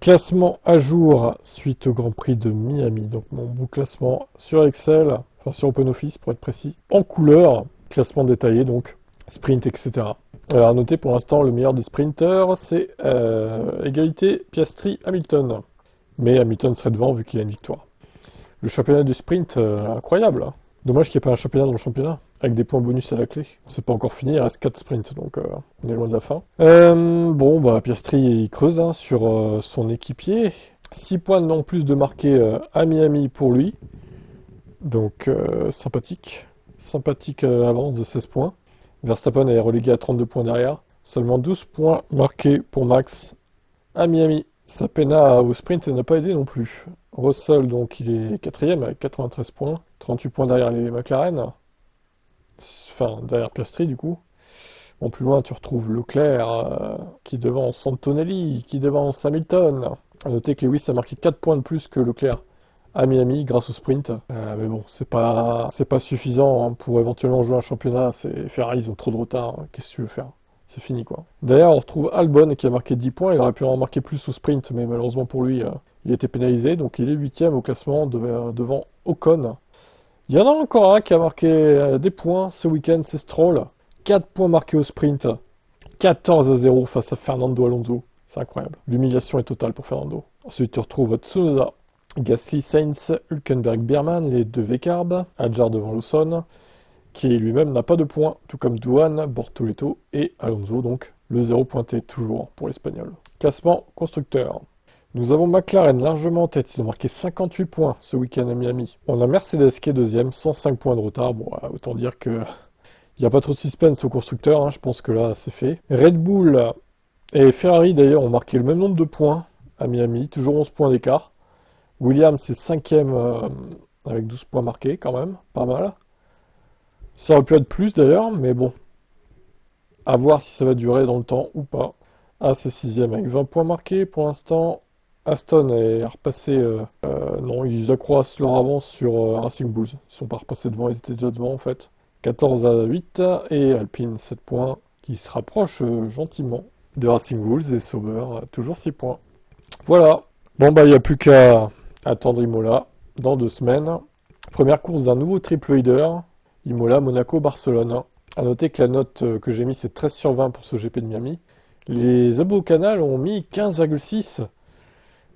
Classement à jour suite au Grand Prix de Miami. Donc mon bout classement sur Excel, enfin sur OpenOffice pour être précis, en couleur, classement détaillé donc, sprint, etc. Alors à noter pour l'instant le meilleur des sprinters, c'est égalité Piastri-Hamilton. Mais Hamilton serait devant vu qu'il a une victoire. Le championnat du sprint, incroyable. Hein. Dommage qu'il n'y ait pas un championnat dans le championnat, avec des points bonus à la clé. C'est pas encore fini, il reste 4 sprints, donc on est loin de la fin. Bon, bah Piastri, il creuse hein, sur son équipier. 6 points non plus de marqué à Miami pour lui. Donc, sympathique. Sympathique avance de 16 points. Verstappen est relégué à 32 points derrière. Seulement 12 points marqués pour Max à Miami. Sa peina au sprint n'a pas aidé non plus. Russell, donc, il est 4ème avec 93 points. 38 points derrière les McLaren. Enfin, derrière Piastri, du coup. Bon, plus loin, tu retrouves Leclerc, qui devance Antonelli, qui devance Hamilton. À noter que Lewis a marqué 4 points de plus que Leclerc à Miami grâce au sprint. Mais bon, c'est pas suffisant hein, pour éventuellement jouer un championnat. Ferrari, ils ont trop de retard. Hein. Qu'est-ce que tu veux faire? C'est fini, quoi. D'ailleurs, on retrouve Albon qui a marqué 10 points. Il aurait pu en marquer plus au sprint, mais malheureusement pour lui, il a été pénalisé. Donc il est 8ème au classement devant Ocon. Il y en a encore un qui a marqué des points ce week-end, c'est Stroll. 4 points marqués au sprint. 14-0 face à Fernando Alonso. C'est incroyable. L'humiliation est totale pour Fernando. Ensuite, tu retrouves Tsunoda, Gasly, Sainz, Hülkenberg, Biermann, les deux Vécarbes, Hadjar devant Lawson, qui lui-même n'a pas de points, tout comme Douane, Bortoleto et Alonso, donc le 0 pointé toujours pour l'Espagnol. Classement constructeur. Nous avons McLaren largement en tête, ils ont marqué 58 points ce week-end à Miami. On a Mercedes qui est deuxième, 105 points de retard, bon, autant dire que il n'y a pas trop de suspense au constructeur, hein, je pense que là c'est fait. Red Bull et Ferrari d'ailleurs ont marqué le même nombre de points à Miami, toujours 11 points d'écart. Williams c'est 5ème avec 12 points marqués quand même, pas mal. Ça aurait pu être plus d'ailleurs, mais bon, à voir si ça va durer dans le temps ou pas. Ah, c'est 6ème avec 20 points marqués pour l'instant. Aston est repassé, non, ils accroissent leur avance sur Racing Bulls. Ils sont pas repassés devant, ils étaient déjà devant en fait. 14-8 et Alpine 7 points qui se rapprochent gentiment de Racing Bulls et Sauber toujours 6 points. Voilà. Bon bah il n'y a plus qu'à attendre Imola dans 2 semaines. Première course d'un nouveau triple leader. Imola, Monaco, Barcelone. A noter que la note que j'ai mise c'est 13/20 pour ce GP de Miami. Les abos au canal ont mis 15,6.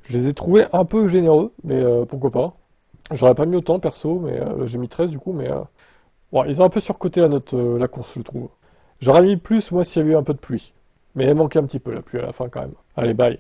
Je les ai trouvés un peu généreux, mais pourquoi pas. J'aurais pas mis autant perso, mais j'ai mis 13 du coup, mais bon, ils ont un peu surcoté la note, la course, je trouve. J'aurais mis plus, moi, s'il y avait eu un peu de pluie. Mais il manquait un petit peu la pluie à la fin quand même. Allez, bye.